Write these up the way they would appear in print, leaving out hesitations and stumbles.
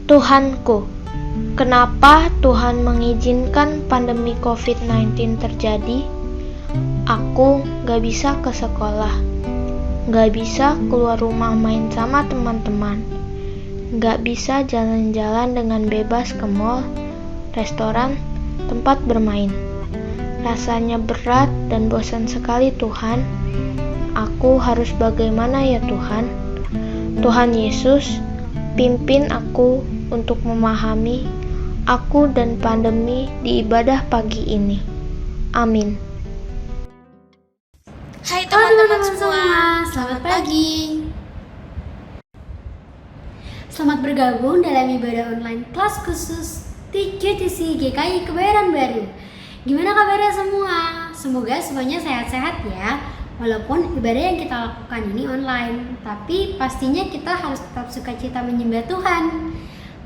Tuhanku, kenapa Tuhan mengizinkan pandemi COVID-19 terjadi? Aku gak bisa ke sekolah, gak bisa keluar rumah main sama teman-teman, gak bisa jalan-jalan dengan bebas ke mall, restoran, tempat bermain. Rasanya berat dan bosan sekali Tuhan. Aku harus bagaimana ya Tuhan? Tuhan Yesus, pimpin aku untuk memahami aku dan pandemi di ibadah pagi ini. Amin. Hai teman-teman semua, selamat pagi. Selamat bergabung dalam ibadah online kelas khusus TQTC GKI Kebayoran Baru. Gimana kabarnya semua? Semoga semuanya sehat-sehat ya. Walaupun ibadah yang kita lakukan ini online, tapi pastinya kita harus tetap sukacita menyembah Tuhan.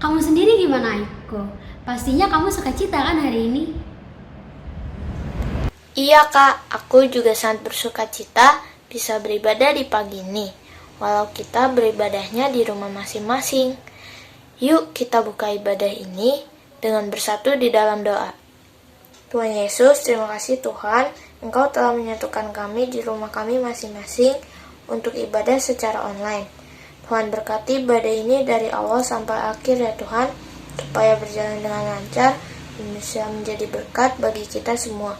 Kamu sendiri gimana, Aiko? Pastinya kamu sukacita kan hari ini? Iya Kak, aku juga sangat bersukacita bisa beribadah di pagi ini, walau kita beribadahnya di rumah masing-masing. Yuk kita buka ibadah ini dengan bersatu di dalam doa. Tuhan Yesus, terima kasih Tuhan, Engkau telah menyatukan kami di rumah kami masing-masing untuk ibadah secara online. Tuhan berkati ibadah ini dari awal sampai akhir ya Tuhan, supaya berjalan dengan lancar dan bisa menjadi berkat bagi kita semua.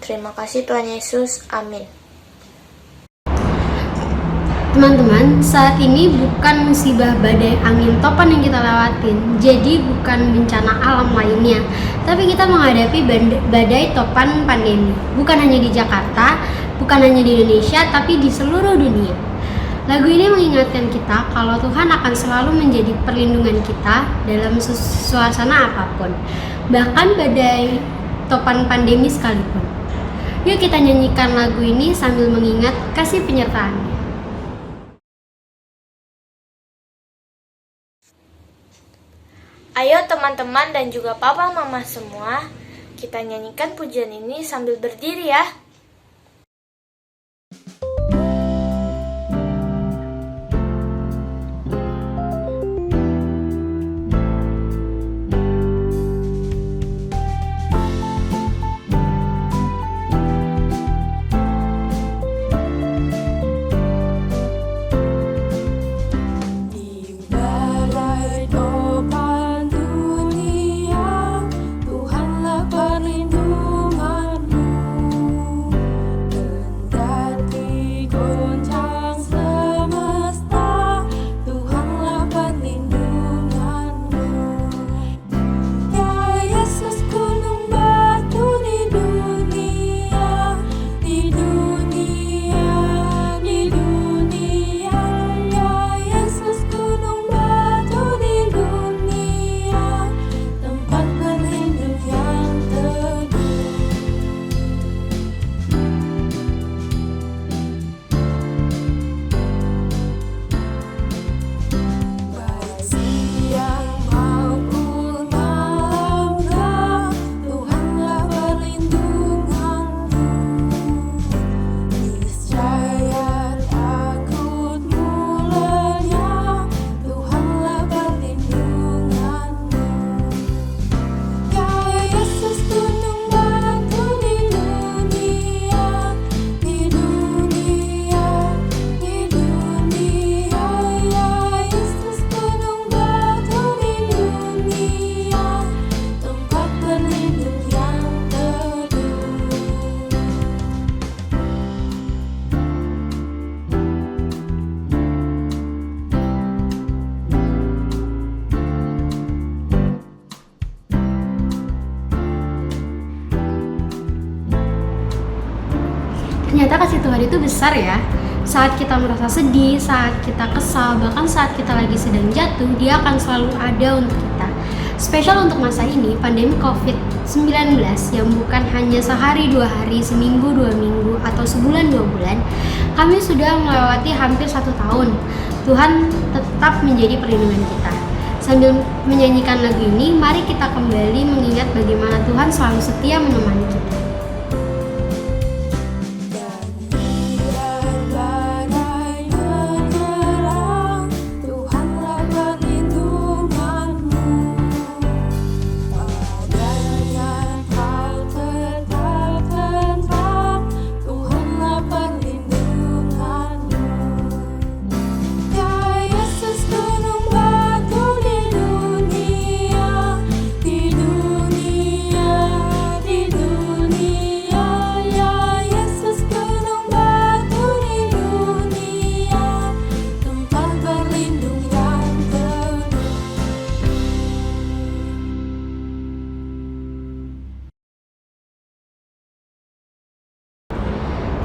Terima kasih Tuhan Yesus, amin. Teman-teman, saat ini bukan musibah badai angin topan yang kita lewatin, jadi bukan bencana alam lainnya, tapi kita menghadapi badai topan pandemi. Bukan hanya di Jakarta, bukan hanya di Indonesia, tapi di seluruh dunia. Lagu ini mengingatkan kita kalau Tuhan akan selalu menjadi perlindungan kita dalam suasana apapun, bahkan badai topan pandemi sekalipun. Yuk kita nyanyikan lagu ini sambil mengingat kasih penyertaannya. Ayo teman-teman dan juga papa mama semua, kita nyanyikan pujian ini sambil berdiri ya. Ternyata kasih Tuhan itu besar ya. Saat kita merasa sedih, saat kita kesal, bahkan saat kita lagi sedang jatuh, Dia akan selalu ada untuk kita. Spesial untuk masa ini, pandemi COVID-19 yang bukan hanya sehari, 2 hari, seminggu, 2 minggu, atau sebulan, 2 bulan, kami sudah melewati hampir 1 tahun. Tuhan tetap menjadi perlindungan kita. Sambil menyanyikan lagu ini, mari kita kembali mengingat bagaimana Tuhan selalu setia menemani kita. Tuhanlah perlindunganmu.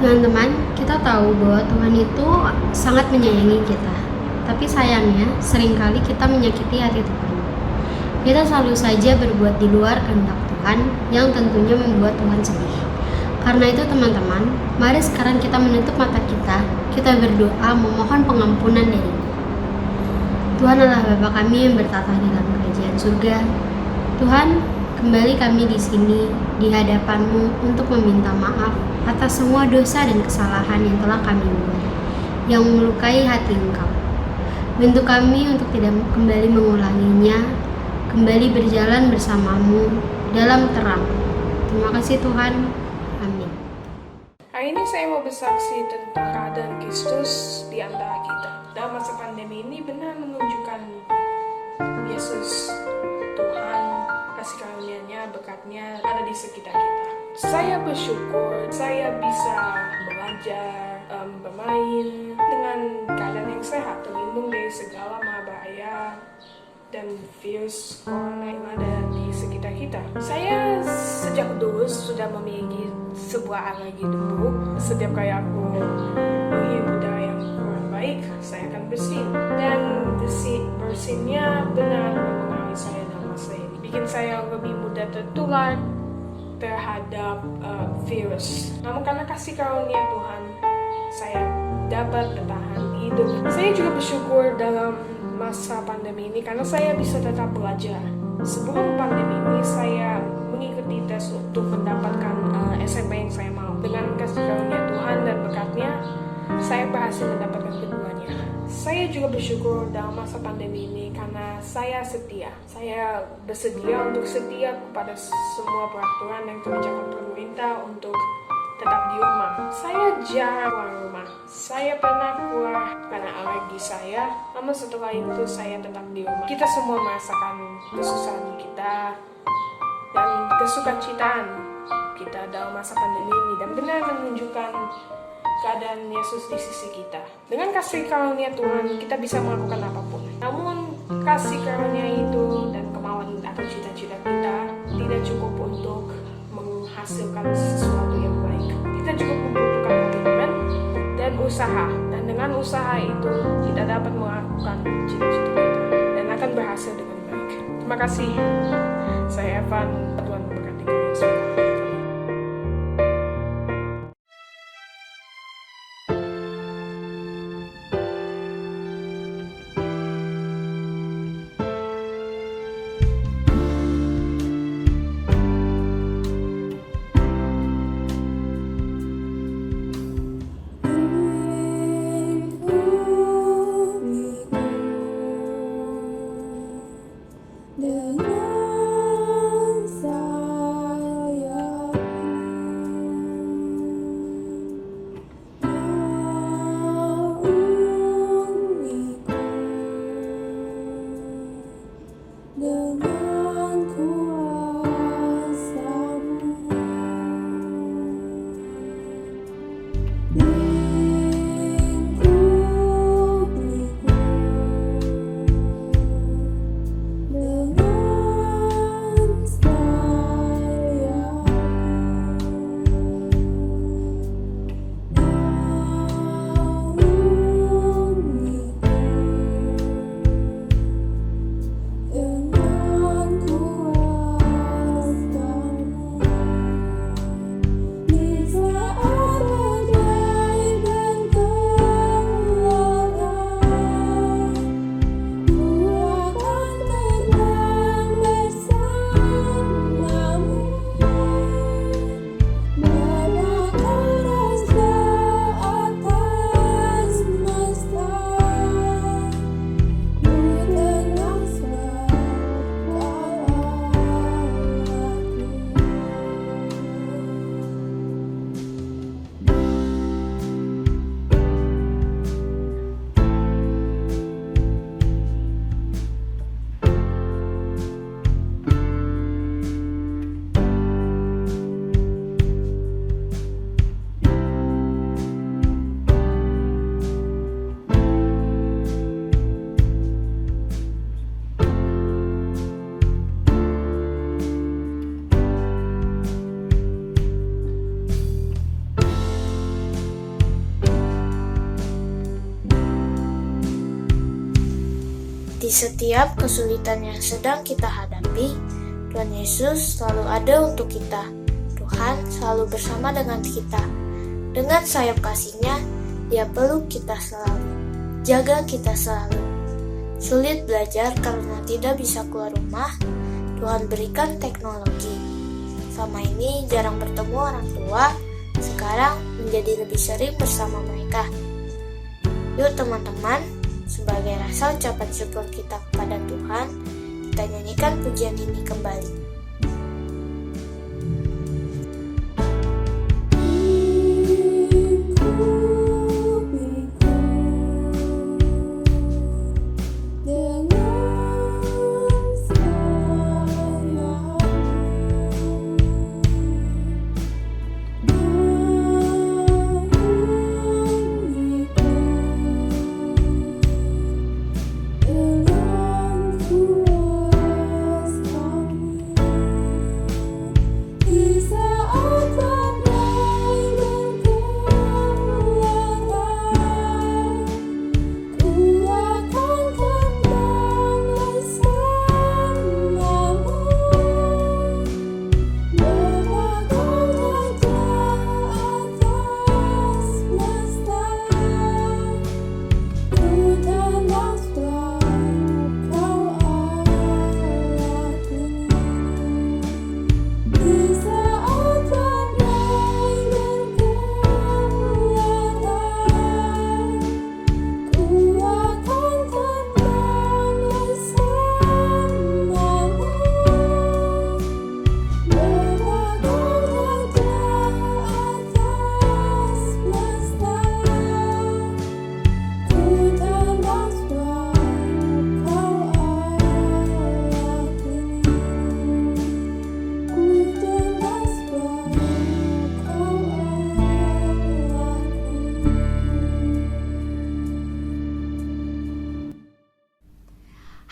Teman-teman, kita tahu bahwa Tuhan itu sangat menyayangi kita. Tapi sayangnya, seringkali kita menyakiti hati Tuhan. Kita selalu saja berbuat di luar kehendak Tuhan yang tentunya membuat Tuhan sedih. Karena itu teman-teman, mari sekarang kita menutup mata kita berdoa memohon pengampunan dari Tuhan adalah Bapa kami yang bertata di dalam kerajaan surga. Tuhan, kembali kami di sini di hadapan-Mu untuk meminta maaf atas semua dosa dan kesalahan yang telah kami buat, yang melukai hati Engkau. Bantu kami untuk tidak kembali mengulanginya, kembali berjalan bersama-Mu dalam terang. Terima kasih Tuhan. Amin. Hari ini saya mau bersaksi tentang keadaan Kristus di antara kita. Dalam masa pandemi ini benar menunjukkan Yesus, Tuhan, kasih karunia-Nya, berkat-Nya ada di sekitar kita. Saya bersyukur saya bisa belajar, bermain dengan keadaan yang sehat, terlindung dari segala bahaya dan virus corona yang ada di sekitar kita. Saya sejak dulu sudah memiliki sebuah alergi debu. Setiap kali aku menghirup udara yang kurang baik, saya akan bersin. Dan bersinnya benar mempengaruhi saya dalam masa ini. Bikin saya lebih mudah tertular terhadap virus. Namun karena kasih karunia Tuhan, saya dapat bertahan hidup. Saya juga bersyukur dalam masa pandemi ini karena saya bisa tetap belajar. Sebelum pandemi ini saya mengikuti tes untuk mendapatkan SMP yang saya mau. Dengan kasih karunia Tuhan dan berkat-Nya, saya berhasil mendapatkan keduanya. Saya juga bersyukur dalam masa pandemi ini karena saya setia. Saya bersedia untuk setia kepada semua peraturan dan kebijakan pemerintah untuk tetap di rumah. Saya jarang keluar rumah. Saya pernah keluar karena alergi saya, namun setelah itu saya tetap di rumah. Kita semua merasakan kesusahan kita dan kesukacitaan kita dalam masa pandemi ini dan benar menunjukkan keadaan Yesus di sisi kita. Dengan kasih karunia Tuhan, kita bisa melakukan apapun. Namun, kasih karunia itu dan kemauan atau cita-cita kita tidak cukup untuk menghasilkan sesuatu yang baik. Kita juga membutuhkan komitmen dan usaha. Dan dengan usaha itu, kita dapat melakukan cita-cita kita dan akan berhasil dengan baik. Terima kasih. Saya Evan. Tuhan memberkati kalian semua. setiap kesulitan yang sedang kita hadapi, Tuhan Yesus selalu ada untuk kita. Tuhan selalu bersama dengan kita. Dengan sayap kasih-Nya, Dia peluk kita selalu, jaga kita selalu. Sulit belajar karena tidak bisa keluar rumah, Tuhan berikan teknologi. Selama ini jarang bertemu orang tua, sekarang menjadi lebih sering bersama mereka. Yuk teman-teman, sebagai rasa ucapan syukur kita kepada Tuhan, kita nyanyikan pujian ini kembali.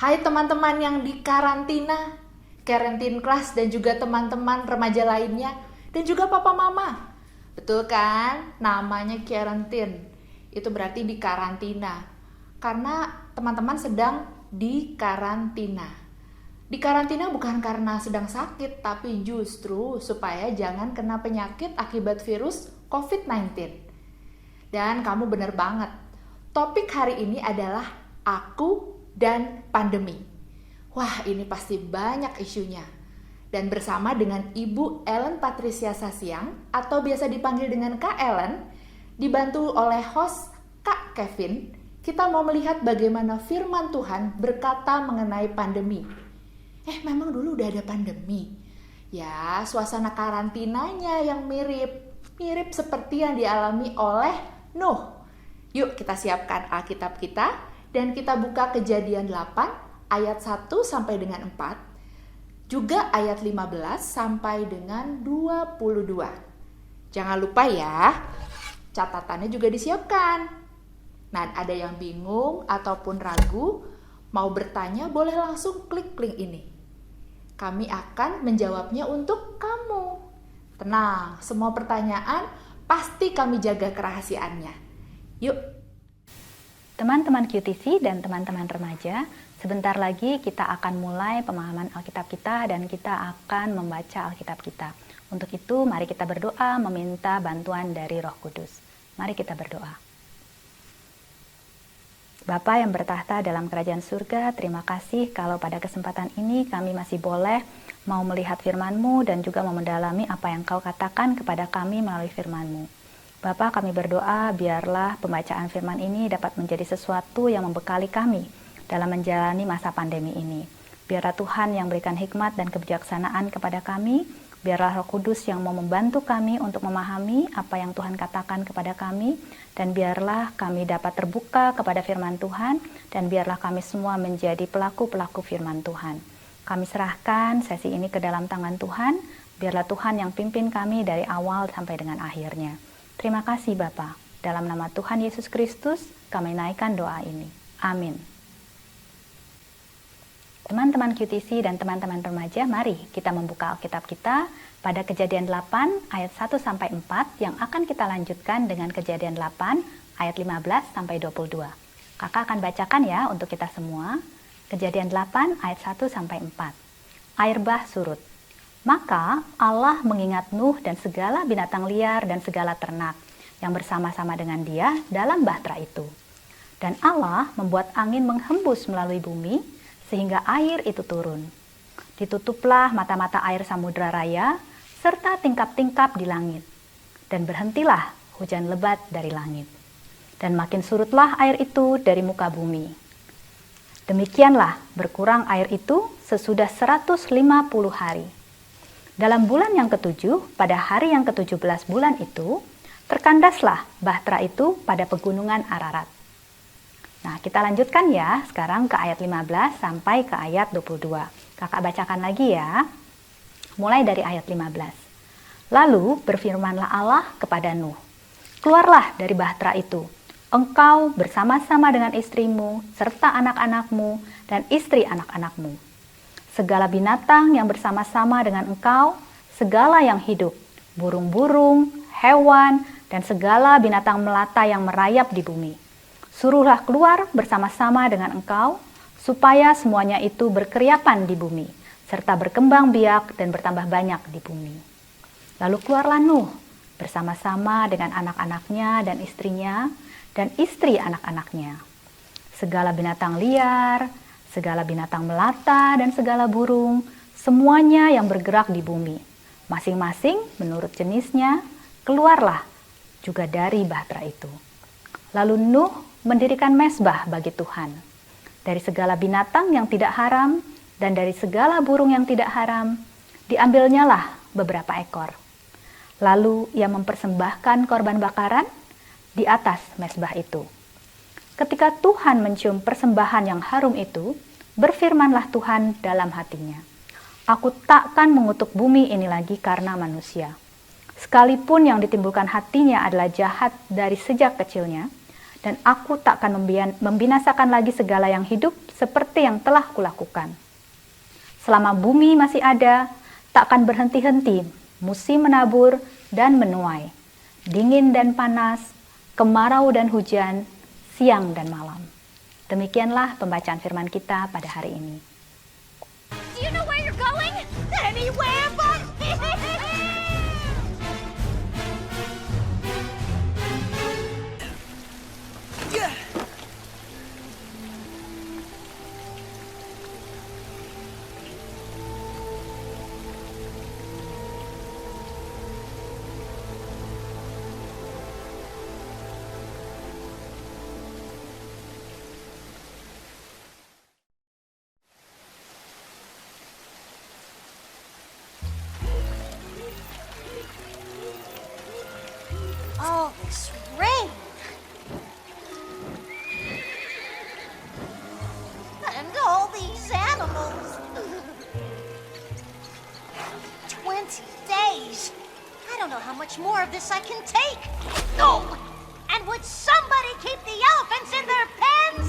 Hai teman-teman yang di karantina, quarantine class dan juga teman-teman remaja lainnya dan juga papa mama. Betul kan? Namanya quarantine. Itu berarti di karantina. Karena teman-teman sedang di karantina. Di karantina bukan karena sedang sakit, tapi justru supaya jangan kena penyakit akibat virus COVID-19. Dan kamu benar banget. Topik hari ini adalah aku dan pandemi. Wah, ini pasti banyak isunya. Dan bersama dengan Ibu Ellen Patricia Sasiang atau biasa dipanggil dengan Kak Ellen, dibantu oleh host Kak Kevin, kita mau melihat bagaimana firman Tuhan berkata mengenai pandemi. Memang dulu udah ada pandemi? Ya, suasana karantinanya yang mirip seperti yang dialami oleh Nuh. Yuk kita siapkan Alkitab kita dan kita buka Kejadian 8 ayat 1 sampai dengan 4, juga ayat 15 sampai dengan 22. Jangan lupa ya, catatannya juga disiapkan. Nah, ada yang bingung ataupun ragu, mau bertanya boleh langsung klik link ini. Kami akan menjawabnya untuk kamu. Tenang, semua pertanyaan pasti kami jaga kerahasiaannya. Yuk. Teman-teman QTC dan teman-teman remaja, sebentar lagi kita akan mulai pemahaman Alkitab kita dan kita akan membaca Alkitab kita. Untuk itu, mari kita berdoa meminta bantuan dari Roh Kudus. Mari kita berdoa. Bapa yang bertahta dalam kerajaan surga, terima kasih kalau pada kesempatan ini kami masih boleh mau melihat firman-Mu dan juga mau mendalami apa yang Kau katakan kepada kami melalui firman-Mu. Bapa, kami berdoa biarlah pembacaan firman ini dapat menjadi sesuatu yang membekali kami dalam menjalani masa pandemi ini. Biarlah Tuhan yang berikan hikmat dan kebijaksanaan kepada kami, biarlah Roh Kudus yang mau membantu kami untuk memahami apa yang Tuhan katakan kepada kami, dan biarlah kami dapat terbuka kepada firman Tuhan, dan biarlah kami semua menjadi pelaku-pelaku firman Tuhan. Kami serahkan sesi ini ke dalam tangan Tuhan, biarlah Tuhan yang pimpin kami dari awal sampai dengan akhirnya. Terima kasih Bapa. Dalam nama Tuhan Yesus Kristus, kami naikkan doa ini. Amin. Teman-teman QTC dan teman-teman remaja, mari kita membuka Alkitab kita pada Kejadian 8 ayat 1-4 yang akan kita lanjutkan dengan Kejadian 8 ayat 15-22. Kakak akan bacakan ya untuk kita semua. Kejadian 8 ayat 1-4. Air bah surut. Maka Allah mengingat Nuh dan segala binatang liar dan segala ternak yang bersama-sama dengan dia dalam bahtera itu. Dan Allah membuat angin menghembus melalui bumi sehingga air itu turun. Ditutuplah mata-mata air samudra raya serta tingkap-tingkap di langit. Dan berhentilah hujan lebat dari langit. Dan makin surutlah air itu dari muka bumi. Demikianlah berkurang air itu sesudah 150 hari. Dalam bulan yang ketujuh, pada hari yang ke-17 bulan itu, terkandaslah bahtera itu pada pegunungan Ararat. Nah, kita lanjutkan ya sekarang ke ayat 15 sampai ke ayat 22. Kakak bacakan lagi ya. Mulai dari ayat 15. Lalu berfirmanlah Allah kepada Nuh, keluarlah dari bahtera itu, engkau bersama-sama dengan istrimu, serta anak-anakmu, dan istri anak-anakmu. Segala binatang yang bersama-sama dengan engkau, segala yang hidup, burung-burung, hewan, dan segala binatang melata yang merayap di bumi. Suruhlah keluar bersama-sama dengan engkau, supaya semuanya itu berkeriapan di bumi, serta berkembang biak dan bertambah banyak di bumi. Lalu keluarlah Nuh bersama-sama dengan anak-anaknya dan istrinya, dan istri anak-anaknya. Segala binatang liar, segala binatang melata, dan segala burung, semuanya yang bergerak di bumi, masing-masing menurut jenisnya, keluarlah juga dari bahtera itu. Lalu Nuh mendirikan mezbah bagi Tuhan. Dari segala binatang yang tidak haram, dan dari segala burung yang tidak haram, diambilnyalah beberapa ekor. Lalu ia mempersembahkan korban bakaran di atas mezbah itu. Ketika Tuhan mencium persembahan yang harum itu, berfirmanlah Tuhan dalam hatinya, aku takkan mengutuk bumi ini lagi karena manusia. Sekalipun yang ditimbulkan hatinya adalah jahat dari sejak kecilnya, dan aku takkan membinasakan lagi segala yang hidup seperti yang telah kulakukan. Selama bumi masih ada, takkan berhenti-henti musim menabur dan menuai, dingin dan panas, kemarau dan hujan, siang dan malam. Demikianlah pembacaan firman kita pada hari ini. Do you know where you're going? Anywhere but all this rain. And all these animals. 20 days. I don't know how much more of this I can take. No! And would somebody keep the elephants in their pens?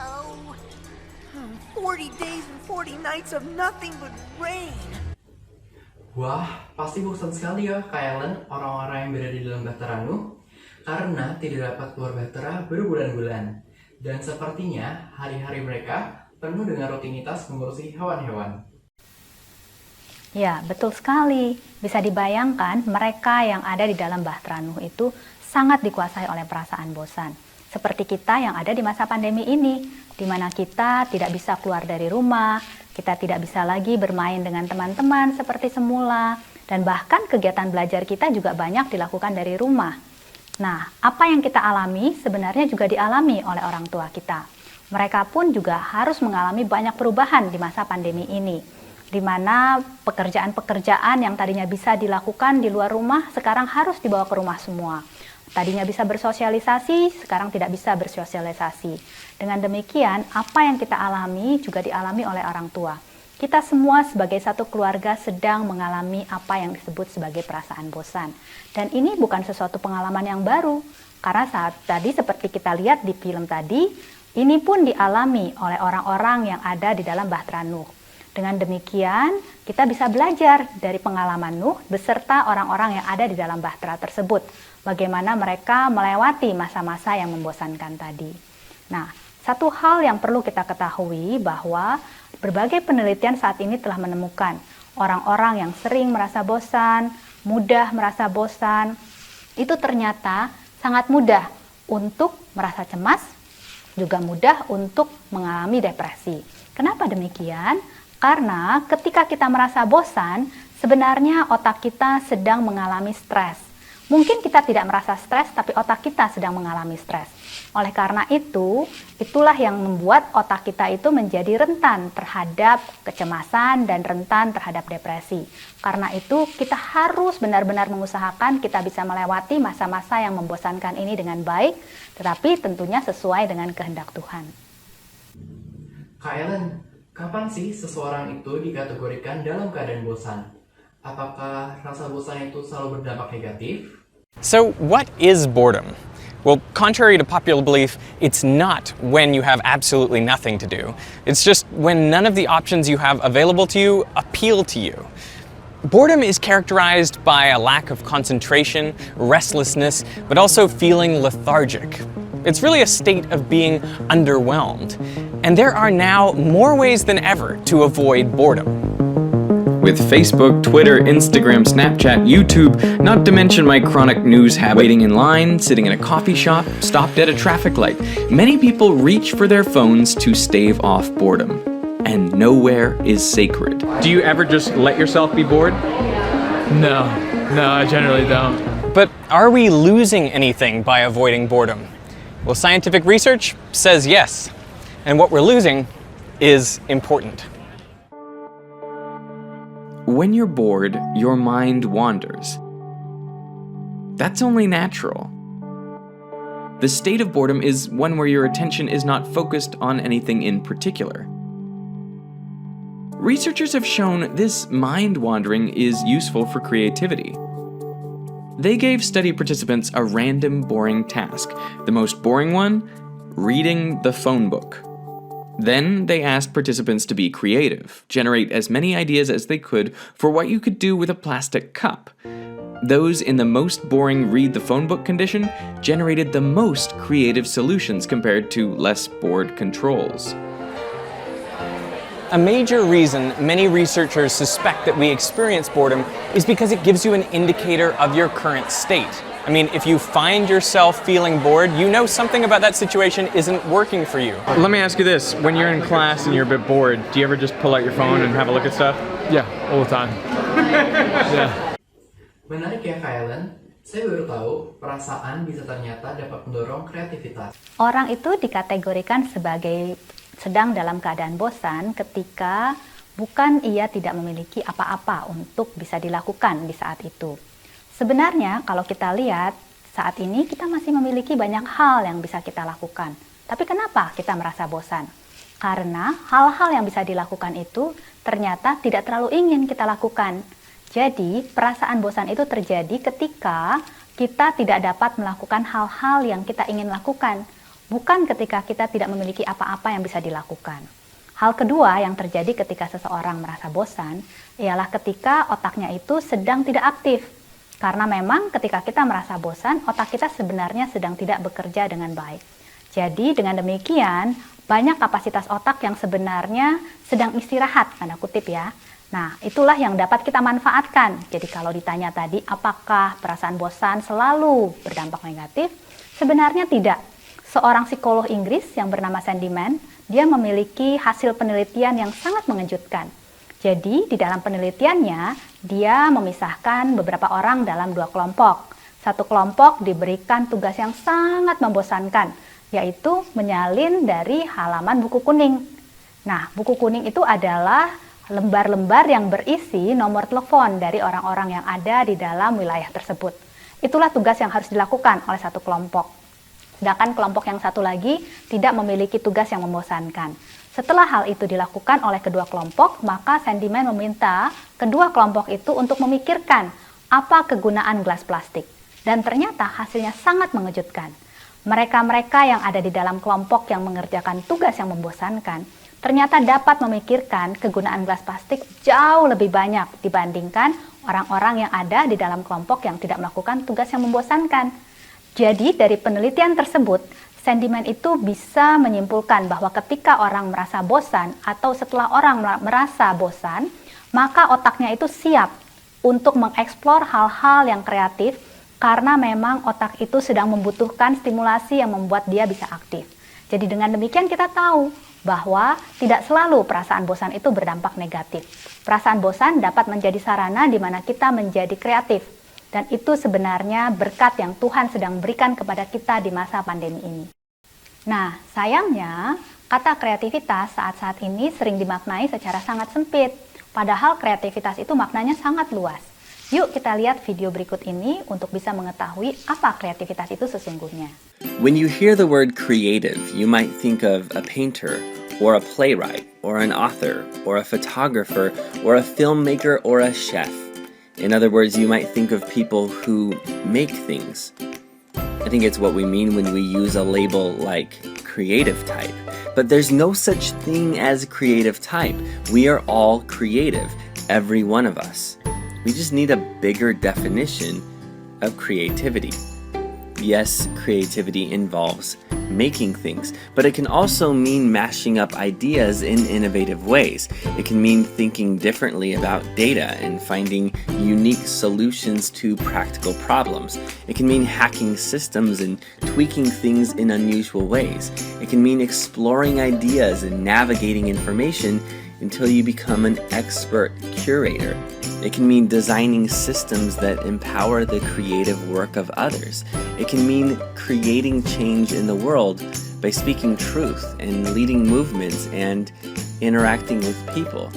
Oh, 40 days and 40 nights of nothing but rain. Wah, pasti bosan sekali ya Kak Ellen orang-orang yang berada di dalam bahtera Nuh karena tidak dapat keluar bahtera berbulan-bulan. Dan sepertinya hari-hari mereka penuh dengan rutinitas mengurusi hewan-hewan. Ya, betul sekali. Bisa dibayangkan mereka yang ada di dalam bahtera Nuh itu sangat dikuasai oleh perasaan bosan. Seperti kita yang ada di masa pandemi ini, di mana kita tidak bisa keluar dari rumah, kita tidak bisa lagi bermain dengan teman-teman seperti semula, dan bahkan kegiatan belajar kita juga banyak dilakukan dari rumah. Nah, apa yang kita alami sebenarnya juga dialami oleh orang tua kita. Mereka pun juga harus mengalami banyak perubahan di masa pandemi ini. di mana pekerjaan-pekerjaan yang tadinya bisa dilakukan di luar rumah sekarang harus dibawa ke rumah semua. Tadinya bisa bersosialisasi, sekarang tidak bisa bersosialisasi. Dengan demikian, apa yang kita alami juga dialami oleh orang tua. Kita semua sebagai satu keluarga sedang mengalami apa yang disebut sebagai perasaan bosan. Dan ini bukan sesuatu pengalaman yang baru, karena saat tadi seperti kita lihat di film tadi, ini pun dialami oleh orang-orang yang ada di dalam Bahtera Nuh. Dengan demikian, kita bisa belajar dari pengalaman Nuh beserta orang-orang yang ada di dalam Bahtera tersebut. Bagaimana mereka melewati masa-masa yang membosankan tadi. Nah, satu hal yang perlu kita ketahui bahwa berbagai penelitian saat ini telah menemukan orang-orang yang sering merasa bosan, mudah merasa bosan, itu ternyata sangat mudah untuk merasa cemas, juga mudah untuk mengalami depresi. Kenapa demikian? Karena ketika kita merasa bosan, sebenarnya otak kita sedang mengalami stres. Mungkin kita tidak merasa stres, tapi otak kita sedang mengalami stres. Oleh karena itu, itulah yang membuat otak kita itu menjadi rentan terhadap kecemasan dan rentan terhadap depresi. Karena itu, kita harus benar-benar mengusahakan kita bisa melewati masa-masa yang membosankan ini dengan baik, tetapi tentunya sesuai dengan kehendak Tuhan. Kak Ellen, kapan sih seseorang itu dikategorikan dalam keadaan bosan? Apakah rasa bosan itu selalu berdampak negatif? So, what is boredom? Well, contrary to popular belief, it's not when you have absolutely nothing to do. It's just when none of the options you have available to you appeal to you. Boredom is characterized by a lack of concentration, restlessness, but also feeling lethargic. It's really a state of being underwhelmed. And there are now more ways than ever to avoid boredom. With Facebook, Twitter, Instagram, Snapchat, YouTube, not to mention my chronic news habit, waiting in line, sitting in a coffee shop, stopped at a traffic light, many people reach for their phones to stave off boredom. And nowhere is sacred. Do you ever just let yourself be bored? No, I generally don't. But are we losing anything by avoiding boredom? Well, scientific research says yes. And what we're losing is important. When you're bored, your mind wanders. That's only natural. The state of boredom is one where your attention is not focused on anything in particular. Researchers have shown this mind wandering is useful for creativity. They gave study participants a random boring task. The most boring one? Reading the phone book. Then they asked participants to be creative, generate as many ideas as they could for what you could do with a plastic cup. Those in the most boring read the phone book condition generated the most creative solutions compared to less bored controls. A major reason many researchers suspect that we experience boredom is because it gives you an indicator of your current state. I mean, if you find yourself feeling bored, you know something about that situation isn't working for you. Let me ask you this, when you're in class and you're a bit bored, do you ever just pull out your phone and have a look at stuff? Yeah, all the time. Yeah. Menarik ya Kak Ellen, saya baru tahu perasaan bisa ternyata dapat mendorong kreativitas. Orang itu dikategorikan sebagai sedang dalam keadaan bosan ketika bukan ia tidak memiliki apa-apa untuk bisa dilakukan di saat itu. Sebenarnya kalau kita lihat saat ini kita masih memiliki banyak hal yang bisa kita lakukan. Tapi kenapa kita merasa bosan? Karena hal-hal yang bisa dilakukan itu ternyata tidak terlalu ingin kita lakukan. Jadi perasaan bosan itu terjadi ketika kita tidak dapat melakukan hal-hal yang kita ingin lakukan. Bukan ketika kita tidak memiliki apa-apa yang bisa dilakukan. Hal kedua yang terjadi ketika seseorang merasa bosan ialah ketika otaknya itu sedang tidak aktif. Karena memang ketika kita merasa bosan, otak kita sebenarnya sedang tidak bekerja dengan baik. Jadi dengan demikian, banyak kapasitas otak yang sebenarnya sedang istirahat, tanda kutip ya. Nah, itulah yang dapat kita manfaatkan. Jadi kalau ditanya tadi, apakah perasaan bosan selalu berdampak negatif? Sebenarnya tidak. Seorang psikolog Inggris yang bernama Sandy Mann, dia memiliki hasil penelitian yang sangat mengejutkan. Jadi di dalam penelitiannya, dia memisahkan beberapa orang dalam dua kelompok. Satu kelompok diberikan tugas yang sangat membosankan, yaitu menyalin dari halaman buku kuning. Nah, buku kuning itu adalah lembar-lembar yang berisi nomor telepon dari orang-orang yang ada di dalam wilayah tersebut. Itulah tugas yang harus dilakukan oleh satu kelompok. Sedangkan kelompok yang satu lagi tidak memiliki tugas yang membosankan. Setelah hal itu dilakukan oleh kedua kelompok, maka Sandyman meminta kedua kelompok itu untuk memikirkan apa kegunaan gelas plastik. Dan ternyata hasilnya sangat mengejutkan. Mereka-mereka yang ada di dalam kelompok yang mengerjakan tugas yang membosankan, ternyata dapat memikirkan kegunaan gelas plastik jauh lebih banyak dibandingkan orang-orang yang ada di dalam kelompok yang tidak melakukan tugas yang membosankan. Jadi dari penelitian tersebut, Sandyman itu bisa menyimpulkan bahwa ketika orang merasa bosan atau setelah orang merasa bosan, maka otaknya itu siap untuk mengeksplor hal-hal yang kreatif karena memang otak itu sedang membutuhkan stimulasi yang membuat dia bisa aktif. Jadi dengan demikian kita tahu bahwa tidak selalu perasaan bosan itu berdampak negatif. Perasaan bosan dapat menjadi sarana di mana kita menjadi kreatif. Dan itu sebenarnya berkat yang Tuhan sedang berikan kepada kita di masa pandemi ini. Nah, sayangnya kata kreativitas saat-saat ini sering dimaknai secara sangat sempit. Padahal kreativitas itu maknanya sangat luas. Yuk kita lihat video berikut ini untuk bisa mengetahui apa kreativitas itu sesungguhnya. When you hear the word creative, you might think of a painter, or a playwright, or an author, or a photographer, or a filmmaker, or a chef. In other words, you might think of people who make things. I think it's what we mean when we use a label like creative type. But there's no such thing as creative type. We are all creative, every one of us. We just need a bigger definition of creativity. Yes, creativity involves making things, but it can also mean mashing up ideas in innovative ways. It can mean thinking differently about data and finding unique solutions to practical problems. It can mean hacking systems and tweaking things in unusual ways. It can mean exploring ideas and navigating information until you become an expert curator. It can mean designing systems that empower the creative work of others. It can mean creating change in the world by speaking truth and leading movements and interacting with people.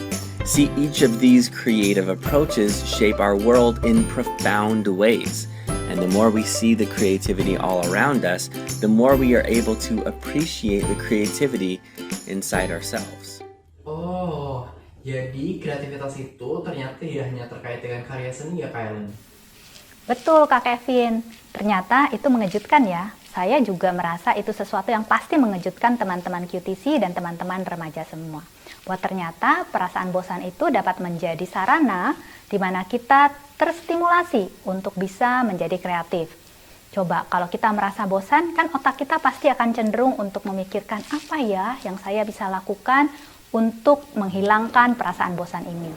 See, each of these creative approaches shape our world in profound ways. And the more we see the creativity all around us, the more we are able to appreciate the creativity inside ourselves. Oh, jadi kreativitas itu ternyata tidak hanya terkait dengan karya seni ya Kak Ellen? Betul Kak Kevin, ternyata itu mengejutkan ya. Saya juga merasa itu sesuatu yang pasti mengejutkan teman-teman QTC dan teman-teman remaja semua. Bahwa ternyata perasaan bosan itu dapat menjadi sarana di mana kita terstimulasi untuk bisa menjadi kreatif. Coba kalau kita merasa bosan, kan otak kita pasti akan cenderung untuk memikirkan apa ya yang saya bisa lakukan untuk menghilangkan perasaan bosan ini.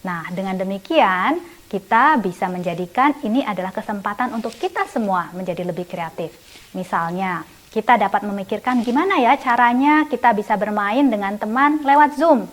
Nah, dengan demikian, kita bisa menjadikan ini adalah kesempatan untuk kita semua menjadi lebih kreatif. Misalnya, kita dapat memikirkan gimana ya caranya kita bisa bermain dengan teman lewat Zoom.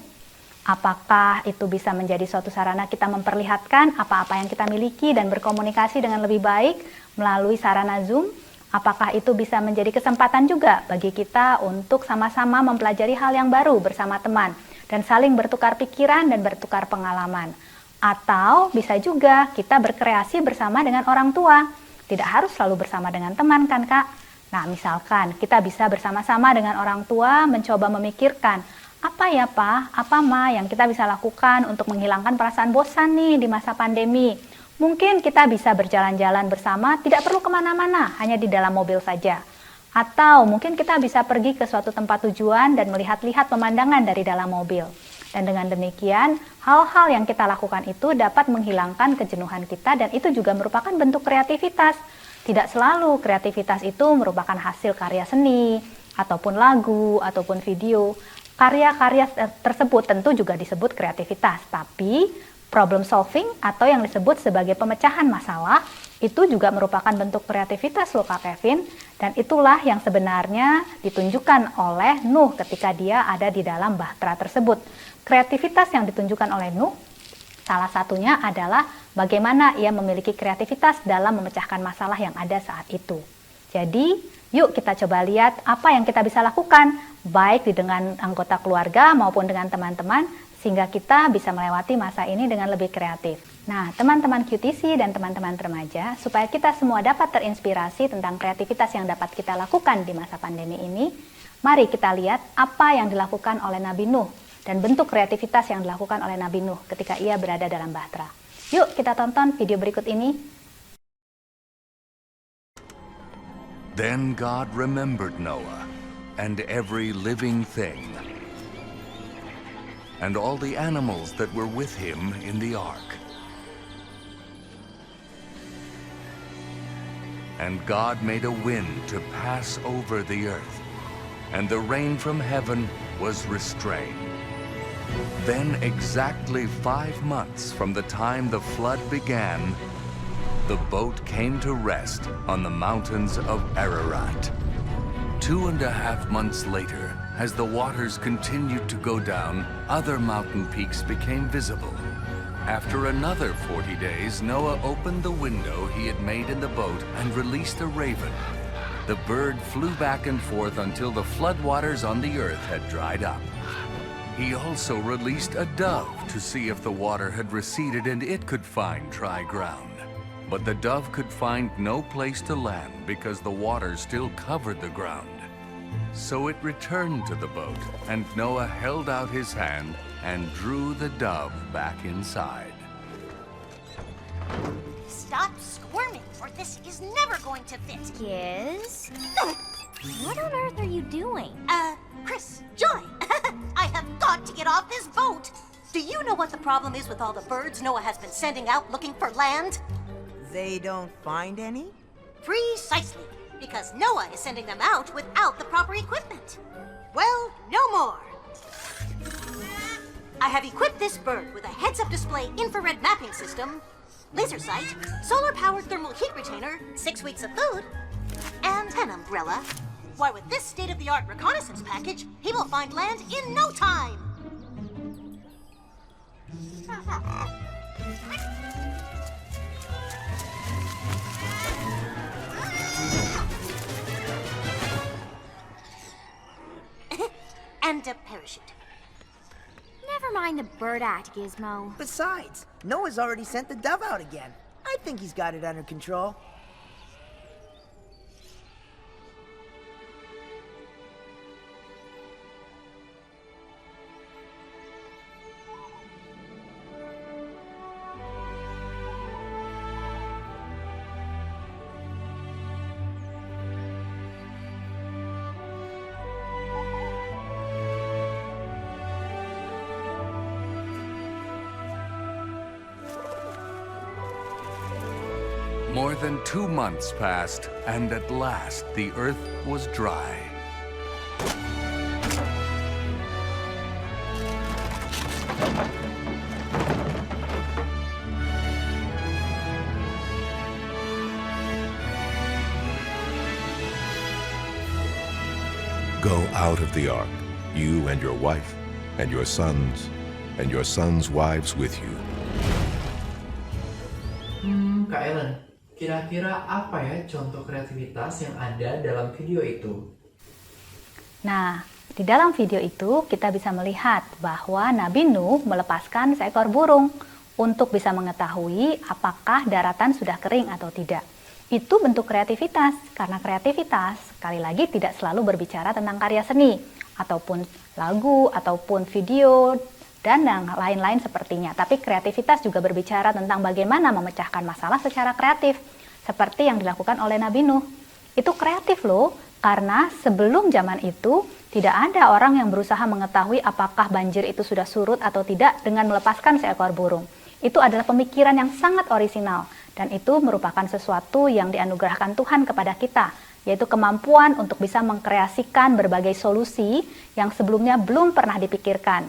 Apakah itu bisa menjadi suatu sarana kita memperlihatkan apa-apa yang kita miliki dan berkomunikasi dengan lebih baik melalui sarana Zoom? Apakah itu bisa menjadi kesempatan juga bagi kita untuk sama-sama mempelajari hal yang baru bersama teman dan saling bertukar pikiran dan bertukar pengalaman? Atau bisa juga kita berkreasi bersama dengan orang tua. Tidak harus selalu bersama dengan teman kan Kak? Nah misalkan kita bisa bersama-sama dengan orang tua mencoba memikirkan apa ya Pak, apa Ma yang kita bisa lakukan untuk menghilangkan perasaan bosan nih di masa pandemi. Mungkin kita bisa berjalan-jalan bersama, tidak perlu kemana-mana, hanya di dalam mobil saja. Atau mungkin kita bisa pergi ke suatu tempat tujuan dan melihat-lihat pemandangan dari dalam mobil. Dan dengan demikian, hal-hal yang kita lakukan itu dapat menghilangkan kejenuhan kita dan itu juga merupakan bentuk kreativitas. Tidak selalu kreativitas itu merupakan hasil karya seni, ataupun lagu, ataupun video. Karya-karya tersebut tentu juga disebut kreativitas, tapi problem solving atau yang disebut sebagai pemecahan masalah itu juga merupakan bentuk kreativitas loh Kak Kevin, dan itulah yang sebenarnya ditunjukkan oleh Nuh ketika dia ada di dalam bahtera tersebut. Kreativitas yang ditunjukkan oleh Nuh salah satunya adalah bagaimana ia memiliki kreativitas dalam memecahkan masalah yang ada saat itu. Jadi yuk kita coba lihat apa yang kita bisa lakukan baik dengan anggota keluarga maupun dengan teman-teman sehingga kita bisa melewati masa ini dengan lebih kreatif. Nah, teman-teman QTC dan teman-teman remaja, supaya kita semua dapat terinspirasi tentang kreativitas yang dapat kita lakukan di masa pandemi ini, mari kita lihat apa yang dilakukan oleh Nabi Nuh dan bentuk kreativitas yang dilakukan oleh Nabi Nuh ketika ia berada dalam bahtera. Yuk kita tonton video berikut ini. Then God remembered Noah and every living thing, and all the animals that were with him in the ark. And God made a wind to pass over the earth, and the rain from heaven was restrained. Then exactly 5 months from the time the flood began, the boat came to rest on the mountains of Ararat. 2.5 months later, as the waters continued to go down, other mountain peaks became visible. After another 40 days, Noah opened the window he had made in the boat and released a raven. The bird flew back and forth until the floodwaters on the earth had dried up. He also released a dove to see if the water had receded and it could find dry ground. But the dove could find no place to land because the water still covered the ground. So it returned to the boat, and Noah held out his hand and drew the dove back inside. Stop squirming, or this is never going to fit. Yes? What on earth are you doing? Chris, Joy, I have got to get off this boat. Do you know what the problem is with all the birds Noah has been sending out looking for land? They don't find any? Precisely, because Noah is sending them out without the proper equipment. Well, no more. I have equipped this bird with a heads-up display infrared mapping system, laser sight, solar-powered thermal heat retainer, 6 weeks of food, and an umbrella. Why, with this state-of-the-art reconnaissance package, he will find land in no time. And a parachute. Never mind the bird act, Gizmo. Besides, Noah's already sent the dove out again. I think he's got it under control. More than 2 months passed, and at last the earth was dry. Go out of the ark, you and your wife, and your sons, and your sons' wives with you. Kak Ellen, kira-kira apa ya contoh kreativitas yang ada dalam video itu? Nah, di dalam video itu kita bisa melihat bahwa Nabi Nuh melepaskan seekor burung untuk bisa mengetahui apakah daratan sudah kering atau tidak. Itu bentuk kreativitas, karena kreativitas sekali lagi tidak selalu berbicara tentang karya seni, ataupun lagu, ataupun video, dan yang lain-lain sepertinya. Tapi kreativitas juga berbicara tentang bagaimana memecahkan masalah secara kreatif, seperti yang dilakukan oleh Nabi Nuh. Itu kreatif loh, karena sebelum zaman itu tidak ada orang yang berusaha mengetahui apakah banjir itu sudah surut atau tidak dengan melepaskan seekor burung. Itu adalah pemikiran yang sangat orisinal, dan itu merupakan sesuatu yang dianugerahkan Tuhan kepada kita, yaitu kemampuan untuk bisa mengkreasikan berbagai solusi yang sebelumnya belum pernah dipikirkan.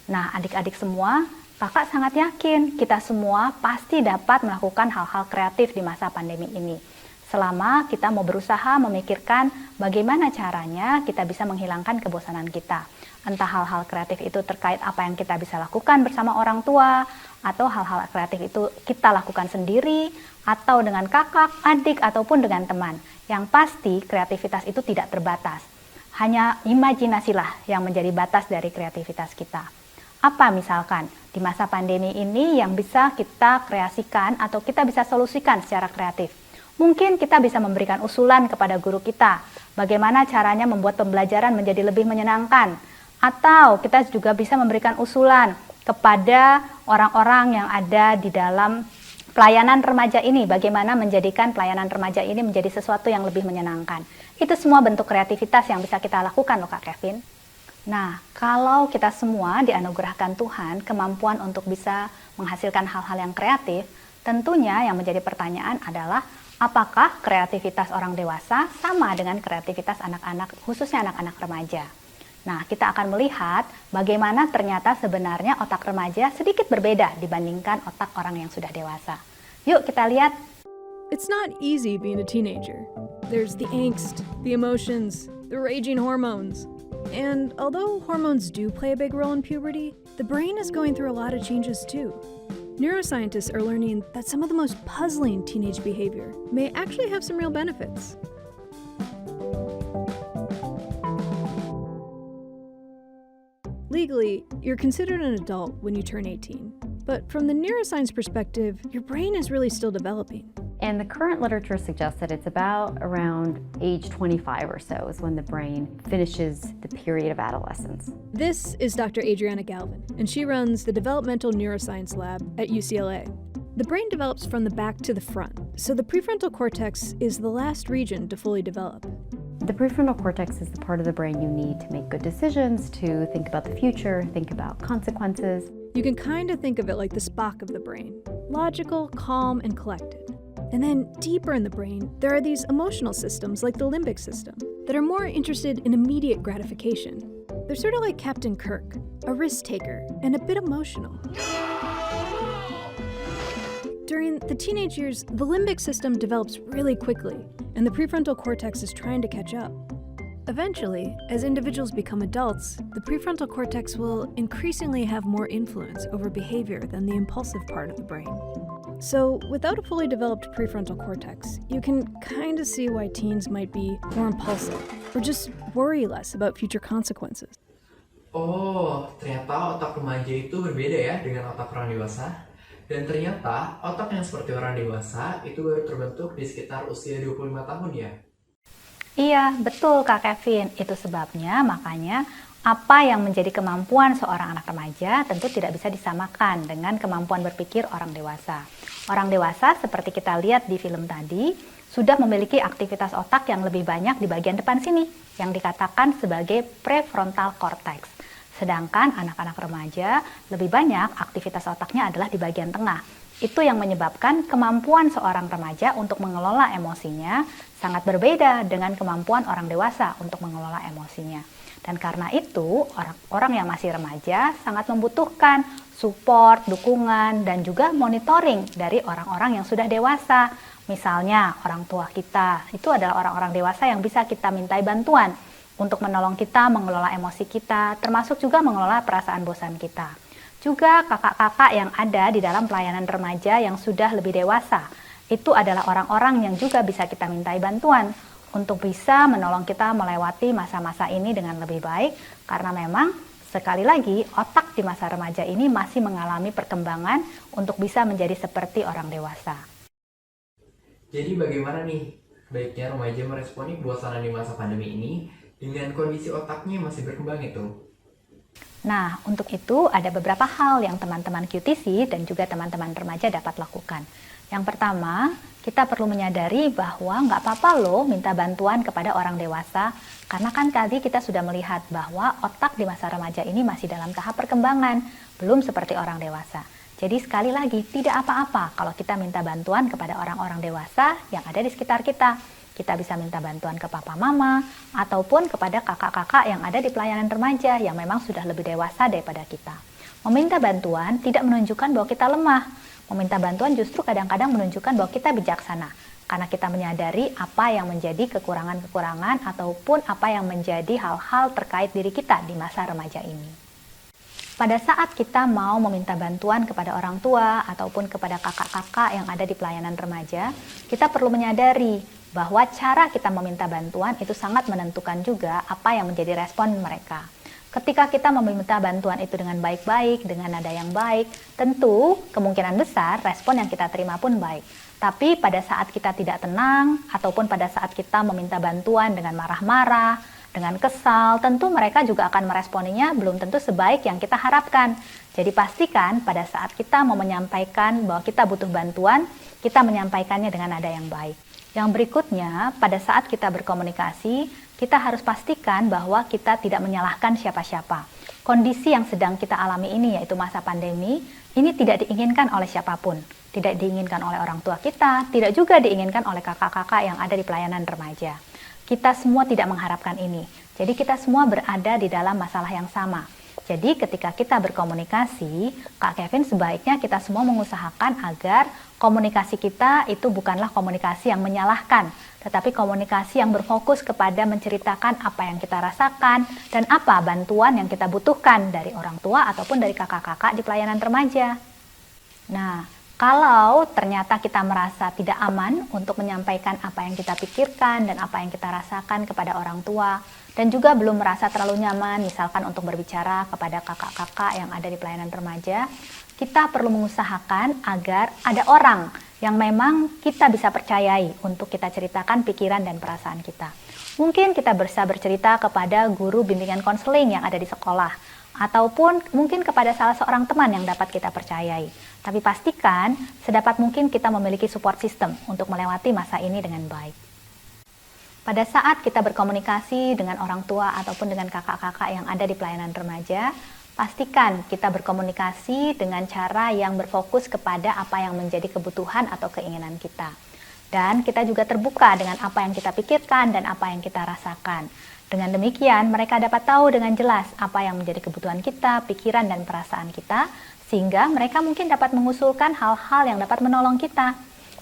Nah, adik-adik semua, kakak sangat yakin kita semua pasti dapat melakukan hal-hal kreatif di masa pandemi ini. Selama kita mau berusaha memikirkan bagaimana caranya kita bisa menghilangkan kebosanan kita. Entah hal-hal kreatif itu terkait apa yang kita bisa lakukan bersama orang tua, atau hal-hal kreatif itu kita lakukan sendiri, atau dengan kakak, adik, ataupun dengan teman. Yang pasti kreativitas itu tidak terbatas. Hanya imajinasilah yang menjadi batas dari kreativitas kita. Apa misalkan di masa pandemi ini yang bisa kita kreasikan atau kita bisa solusikan secara kreatif? Mungkin kita bisa memberikan usulan kepada guru kita, bagaimana caranya membuat pembelajaran menjadi lebih menyenangkan. Atau kita juga bisa memberikan usulan kepada orang-orang yang ada di dalam pelayanan remaja ini, bagaimana menjadikan pelayanan remaja ini menjadi sesuatu yang lebih menyenangkan. Itu semua bentuk kreativitas yang bisa kita lakukan loh Kak Kevin. Nah, kalau kita semua dianugerahkan Tuhan kemampuan untuk bisa menghasilkan hal-hal yang kreatif, tentunya yang menjadi pertanyaan adalah apakah kreativitas orang dewasa sama dengan kreativitas anak-anak, khususnya anak-anak remaja. Nah, kita akan melihat bagaimana ternyata sebenarnya otak remaja sedikit berbeda dibandingkan otak orang yang sudah dewasa. Yuk kita lihat. It's not easy being a teenager. There's the angst, the emotions, the raging hormones. And although hormones do play a big role in puberty, the brain is going through a lot of changes too. Neuroscientists are learning that some of the most puzzling teenage behavior may actually have some real benefits. Legally, you're considered an adult when you turn 18. But from the neuroscience perspective, your brain is really still developing. And the current literature suggests that it's about around age 25 or so is when the brain finishes the period of adolescence. This is Dr. Adriana Galvin, and she runs the Developmental Neuroscience Lab at UCLA. The brain develops from the back to the front, so the prefrontal cortex is the last region to fully develop. The prefrontal cortex is the part of the brain you need to make good decisions, to think about the future, think about consequences. You can kind of think of it like the Spock of the brain, logical, calm, and collected. And then deeper in the brain, there are these emotional systems like the limbic system that are more interested in immediate gratification. They're sort of like Captain Kirk, a risk taker and a bit emotional. During the teenage years, the limbic system develops really quickly, and the prefrontal cortex is trying to catch up. Eventually, as individuals become adults, the prefrontal cortex will increasingly have more influence over behavior than the impulsive part of the brain. So, without a fully developed prefrontal cortex, you can kind of see why teens might be more impulsive or just worry less about future consequences. Oh, ternyata otak remaja itu berbeda ya dengan otak orang dewasa. Dan ternyata otak yang seperti orang dewasa itu baru terbentuk di sekitar usia 25 tahun ya. Iya, betul Kak Kevin. Itu sebabnya makanya apa yang menjadi kemampuan seorang anak remaja tentu tidak bisa disamakan dengan kemampuan berpikir orang dewasa. Orang dewasa seperti kita lihat di film tadi sudah memiliki aktivitas otak yang lebih banyak di bagian depan sini yang dikatakan sebagai prefrontal cortex. Sedangkan anak-anak remaja lebih banyak aktivitas otaknya adalah di bagian tengah. Itu yang menyebabkan kemampuan seorang remaja untuk mengelola emosinya sangat berbeda dengan kemampuan orang dewasa untuk mengelola emosinya. Dan karena itu, orang-orang yang masih remaja sangat membutuhkan support, dukungan, dan juga monitoring dari orang-orang yang sudah dewasa. Misalnya, orang tua kita, itu adalah orang-orang dewasa yang bisa kita mintai bantuan untuk menolong kita mengelola emosi kita, termasuk juga mengelola perasaan bosan kita. Juga kakak-kakak yang ada di dalam pelayanan remaja yang sudah lebih dewasa, itu adalah orang-orang yang juga bisa kita mintai bantuan untuk bisa menolong kita melewati masa-masa ini dengan lebih baik, karena memang sekali lagi otak di masa remaja ini masih mengalami perkembangan untuk bisa menjadi seperti orang dewasa. Jadi bagaimana nih baiknya remaja meresponi kebosanan di masa pandemi ini dengan kondisi otaknya masih berkembang itu? Nah, untuk itu ada beberapa hal yang teman-teman QTC dan juga teman-teman remaja dapat lakukan. Yang pertama, kita perlu menyadari bahwa nggak apa-apa loh minta bantuan kepada orang dewasa, karena kan tadi kita sudah melihat bahwa otak di masa remaja ini masih dalam tahap perkembangan, belum seperti orang dewasa. Jadi sekali lagi, tidak apa-apa kalau kita minta bantuan kepada orang-orang dewasa yang ada di sekitar kita. Kita bisa minta bantuan ke papa mama, ataupun kepada kakak-kakak yang ada di pelayanan remaja yang memang sudah lebih dewasa daripada kita. Meminta bantuan tidak menunjukkan bahwa kita lemah. Meminta bantuan justru kadang-kadang menunjukkan bahwa kita bijaksana, karena kita menyadari apa yang menjadi kekurangan-kekurangan ataupun apa yang menjadi hal-hal terkait diri kita di masa remaja ini. Pada saat kita mau meminta bantuan kepada orang tua ataupun kepada kakak-kakak yang ada di pelayanan remaja, kita perlu menyadari bahwa cara kita meminta bantuan itu sangat menentukan juga apa yang menjadi respon mereka. Ketika kita meminta bantuan itu dengan baik-baik, dengan nada yang baik, tentu kemungkinan besar respon yang kita terima pun baik. Tapi pada saat kita tidak tenang, ataupun pada saat kita meminta bantuan dengan marah-marah, dengan kesal, tentu mereka juga akan meresponinya belum tentu sebaik yang kita harapkan. Jadi pastikan pada saat kita mau menyampaikan bahwa kita butuh bantuan, kita menyampaikannya dengan nada yang baik. Yang berikutnya, pada saat kita berkomunikasi, kita harus pastikan bahwa kita tidak menyalahkan siapa-siapa. Kondisi yang sedang kita alami ini, yaitu masa pandemi, ini tidak diinginkan oleh siapapun. Tidak diinginkan oleh orang tua kita, tidak juga diinginkan oleh kakak-kakak yang ada di pelayanan remaja. Kita semua tidak mengharapkan ini. Jadi kita semua berada di dalam masalah yang sama. Jadi ketika kita berkomunikasi, Kak Kevin sebaiknya kita semua mengusahakan agar komunikasi kita itu bukanlah komunikasi yang menyalahkan, tetapi komunikasi yang berfokus kepada menceritakan apa yang kita rasakan dan apa bantuan yang kita butuhkan dari orang tua ataupun dari kakak-kakak di pelayanan remaja. Nah, kalau ternyata kita merasa tidak aman untuk menyampaikan apa yang kita pikirkan dan apa yang kita rasakan kepada orang tua, dan juga belum merasa terlalu nyaman misalkan untuk berbicara kepada kakak-kakak yang ada di pelayanan remaja, kita perlu mengusahakan agar ada orang yang memang kita bisa percayai untuk kita ceritakan pikiran dan perasaan kita. Mungkin kita bisa bercerita kepada guru bimbingan konseling yang ada di sekolah, ataupun mungkin kepada salah seorang teman yang dapat kita percayai. Tapi pastikan sedapat mungkin kita memiliki support system untuk melewati masa ini dengan baik. Pada saat kita berkomunikasi dengan orang tua ataupun dengan kakak-kakak yang ada di pelayanan remaja, pastikan kita berkomunikasi dengan cara yang berfokus kepada apa yang menjadi kebutuhan atau keinginan kita. Dan kita juga terbuka dengan apa yang kita pikirkan dan apa yang kita rasakan. Dengan demikian, mereka dapat tahu dengan jelas apa yang menjadi kebutuhan kita, pikiran dan perasaan kita, sehingga mereka mungkin dapat mengusulkan hal-hal yang dapat menolong kita.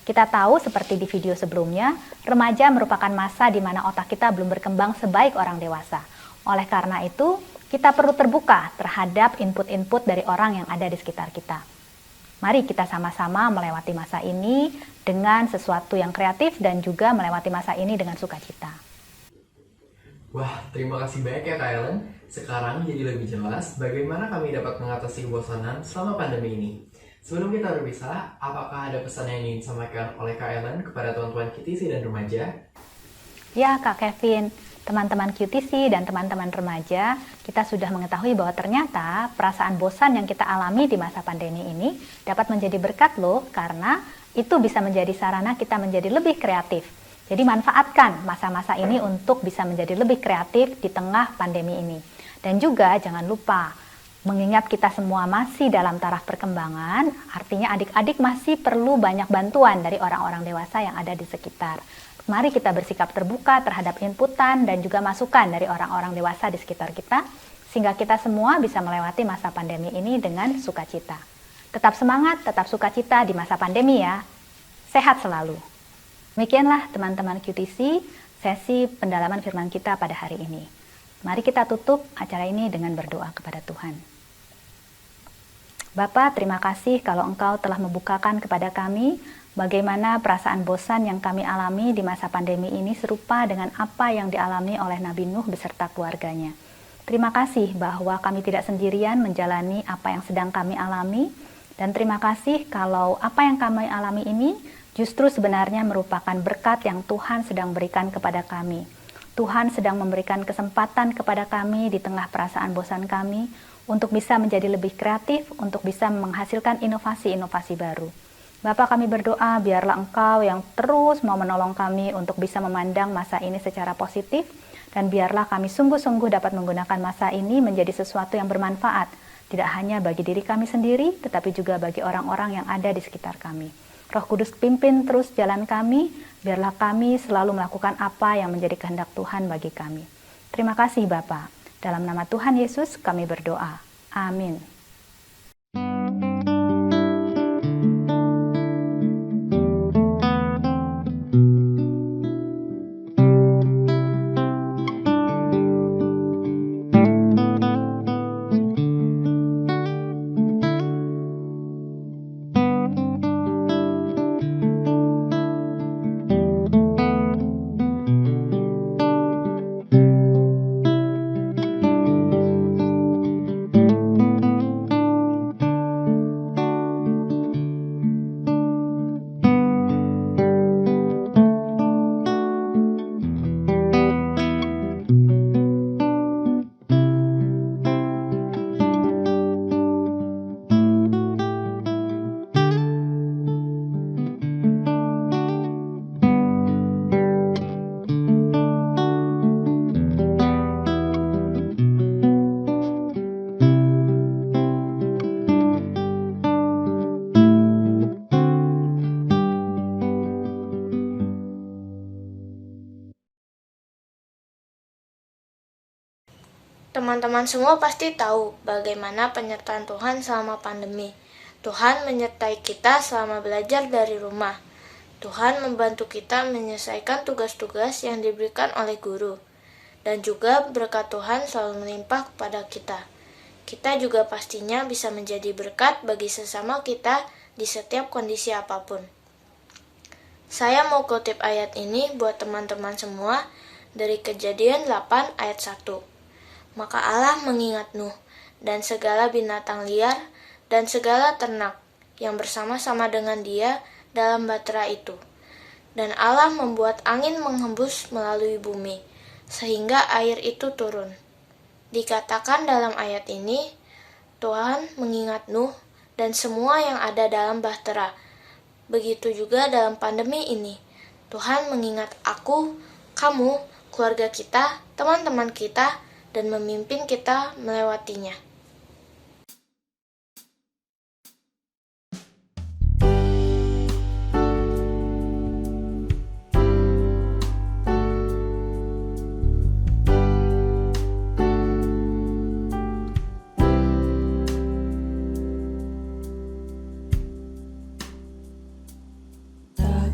Kita tahu seperti di video sebelumnya, remaja merupakan masa di mana otak kita belum berkembang sebaik orang dewasa. Oleh karena itu, kita perlu terbuka terhadap input-input dari orang yang ada di sekitar kita. Mari kita sama-sama melewati masa ini dengan sesuatu yang kreatif dan juga melewati masa ini dengan sukacita. Wah, terima kasih banyak ya Kak Ellen. Sekarang jadi lebih jelas bagaimana kami dapat mengatasi kebosanan selama pandemi ini. Sebelum kita berpisah, apakah ada pesan yang ingin disampaikan oleh Kak Ellen kepada teman-teman QTC dan remaja? Ya Kak Kevin, teman-teman QTC dan teman-teman remaja, kita sudah mengetahui bahwa ternyata perasaan bosan yang kita alami di masa pandemi ini dapat menjadi berkat loh, karena itu bisa menjadi sarana kita menjadi lebih kreatif. Jadi manfaatkan masa-masa ini untuk bisa menjadi lebih kreatif di tengah pandemi ini. Dan juga jangan lupa, mengingat kita semua masih dalam taraf perkembangan, artinya adik-adik masih perlu banyak bantuan dari orang-orang dewasa yang ada di sekitar. Mari kita bersikap terbuka terhadap inputan dan juga masukan dari orang-orang dewasa di sekitar kita, sehingga kita semua bisa melewati masa pandemi ini dengan sukacita. Tetap semangat, tetap sukacita di masa pandemi ya. Sehat selalu. Demikianlah teman-teman QTC, sesi pendalaman firman kita pada hari ini. Mari kita tutup acara ini dengan berdoa kepada Tuhan. Bapa, terima kasih kalau Engkau telah membukakan kepada kami bagaimana perasaan bosan yang kami alami di masa pandemi ini serupa dengan apa yang dialami oleh Nabi Nuh beserta keluarganya. Terima kasih bahwa kami tidak sendirian menjalani apa yang sedang kami alami, dan terima kasih kalau apa yang kami alami ini justru sebenarnya merupakan berkat yang Tuhan sedang berikan kepada kami. Tuhan sedang memberikan kesempatan kepada kami di tengah perasaan bosan kami untuk bisa menjadi lebih kreatif, untuk bisa menghasilkan inovasi-inovasi baru. Bapa, kami berdoa biarlah Engkau yang terus mau menolong kami untuk bisa memandang masa ini secara positif, dan biarlah kami sungguh-sungguh dapat menggunakan masa ini menjadi sesuatu yang bermanfaat, tidak hanya bagi diri kami sendiri, tetapi juga bagi orang-orang yang ada di sekitar kami. Roh Kudus pimpin terus jalan kami, biarlah kami selalu melakukan apa yang menjadi kehendak Tuhan bagi kami. Terima kasih Bapa. Dalam nama Tuhan Yesus kami berdoa. Amin. Teman-teman semua pasti tahu bagaimana penyertaan Tuhan selama pandemi. Tuhan menyertai kita selama belajar dari rumah. Tuhan membantu kita menyelesaikan tugas-tugas yang diberikan oleh guru. Dan juga berkat Tuhan selalu melimpah kepada kita. Kita juga pastinya bisa menjadi berkat bagi sesama kita di setiap kondisi apapun. Saya mau kutip ayat ini buat teman-teman semua dari Kejadian 8 ayat 1. Maka Allah mengingat Nuh dan segala binatang liar dan segala ternak yang bersama-sama dengan dia dalam bahtera itu. Dan Allah membuat angin menghembus melalui bumi, sehingga air itu turun. Dikatakan dalam ayat ini, Tuhan mengingat Nuh dan semua yang ada dalam bahtera. Begitu juga dalam pandemi ini, Tuhan mengingat aku, kamu, keluarga kita, teman-teman kita, dan memimpin kita melewatinya.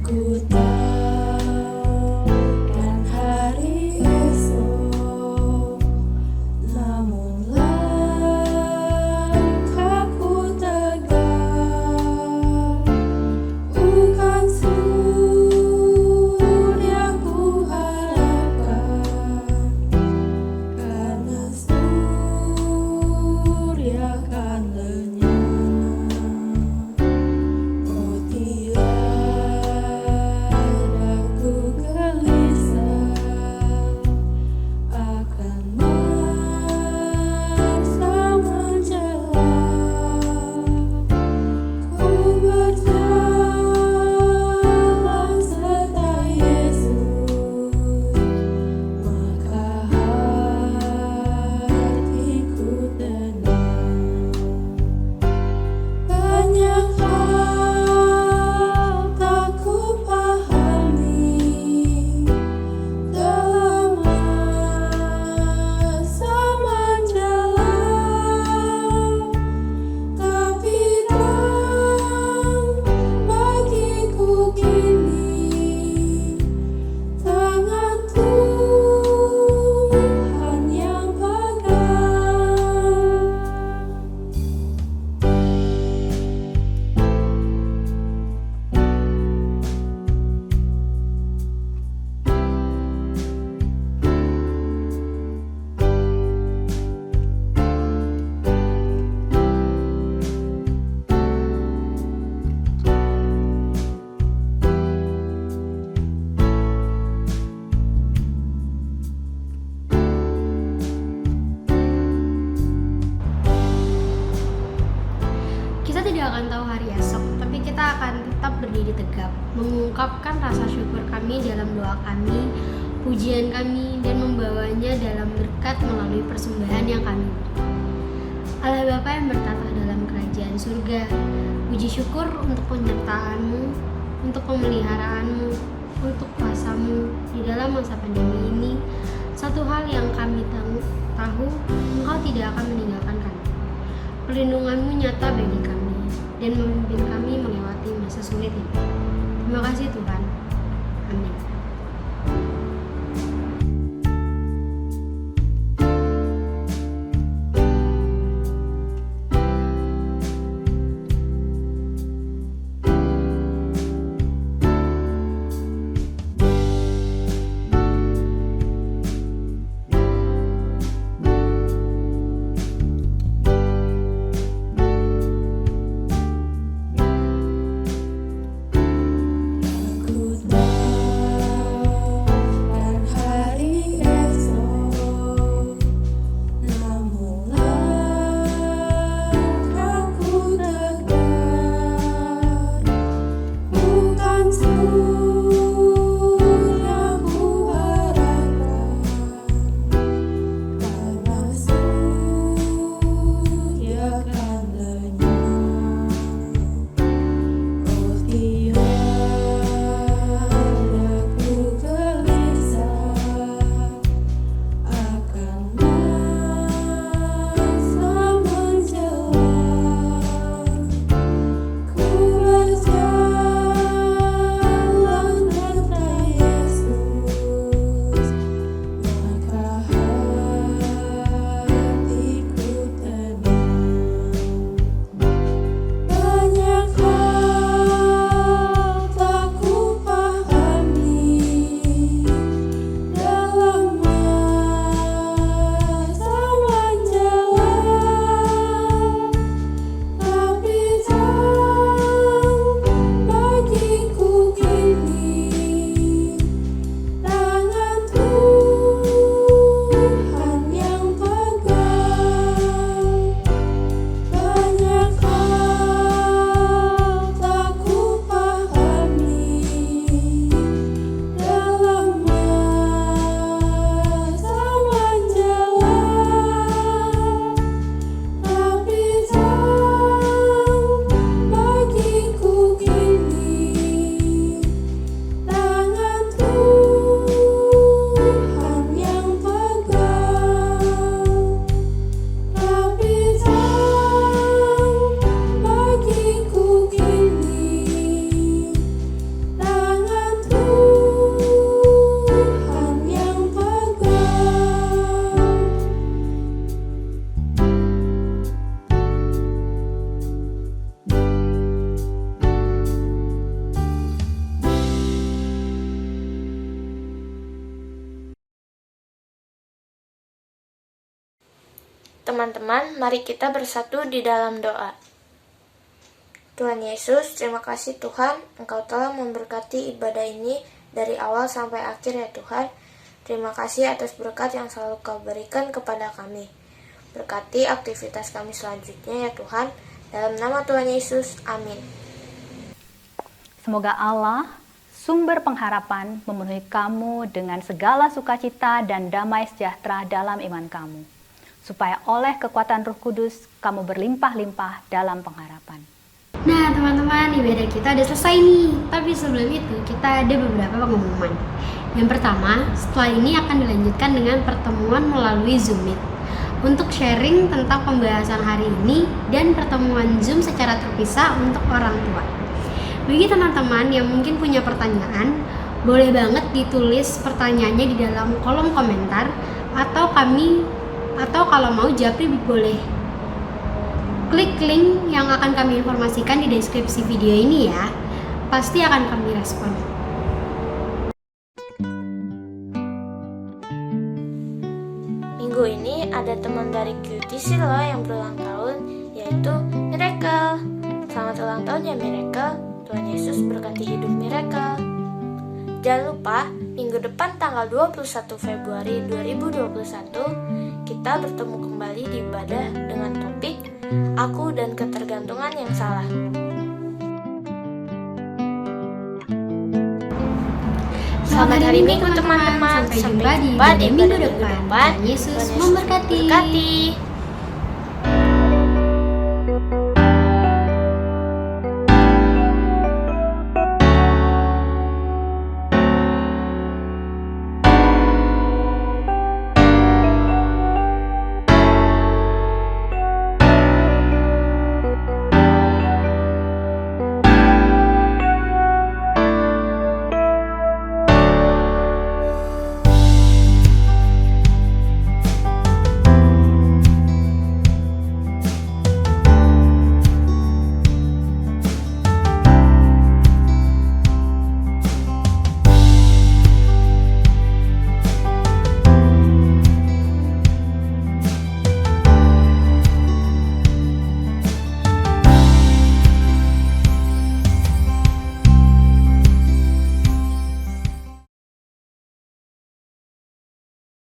Aku tahu kan hari esok, namun langkahku tegak, bukan surya ku harapkan, karena surya kan lenyap. Oh tidak, akan tahu hari esok, tapi kita akan tetap berdiri tegap, mengungkapkan rasa syukur kami dalam doa kami, pujian kami, dan membawanya dalam berkat melalui persembahan yang kami beri. Allah Bapa yang bertata dalam kerajaan surga, puji syukur untuk penyertaan-Mu, untuk pemeliharaanmu, untuk kuasa-Mu di dalam masa pandemi ini. Satu hal yang kami tahu, Engkau tidak akan meninggalkan kami. Perlindungan-Mu nyata bagi kami dan memimpin kami melewati masa sulit ini. Terima kasih Tuhan. Amin. Aku Teman-teman, mari kita bersatu di dalam doa. Tuhan Yesus, terima kasih Tuhan, Engkau telah memberkati ibadah ini dari awal sampai akhir ya Tuhan. Terima kasih atas berkat yang selalu Kau berikan kepada kami. Berkati aktivitas kami selanjutnya ya Tuhan. Dalam nama Tuhan Yesus, amin. Semoga Allah, sumber pengharapan, memenuhi kamu dengan segala sukacita dan damai sejahtera dalam iman kamu, supaya oleh kekuatan Roh Kudus kamu berlimpah-limpah dalam pengharapan. Nah teman-teman, ibadah kita udah selesai nih. Tapi sebelum itu kita ada beberapa pengumuman. Yang pertama, setelah ini akan dilanjutkan dengan pertemuan melalui Zoom Meet untuk sharing tentang pembahasan hari ini dan pertemuan Zoom secara terpisah untuk orang tua. Bagi teman-teman yang mungkin punya pertanyaan, boleh banget ditulis pertanyaannya di dalam kolom komentar atau kalau mau japri boleh klik link yang akan kami informasikan di deskripsi video ini ya. Pasti akan kami respon. Minggu ini ada teman dari QTC loh yang berulang tahun, yaitu Miracle. Selamat ulang tahun ya Miracle. Tuhan Yesus berkati hidup Miracle. Jangan lupa, minggu depan tanggal 21 Februari 2021, kita bertemu kembali di ibadah dengan topik Aku dan Ketergantungan yang Salah. Selamat hari Minggu teman-teman. Sampai jumpa di ibadah minggu depan. Yesus memberkati.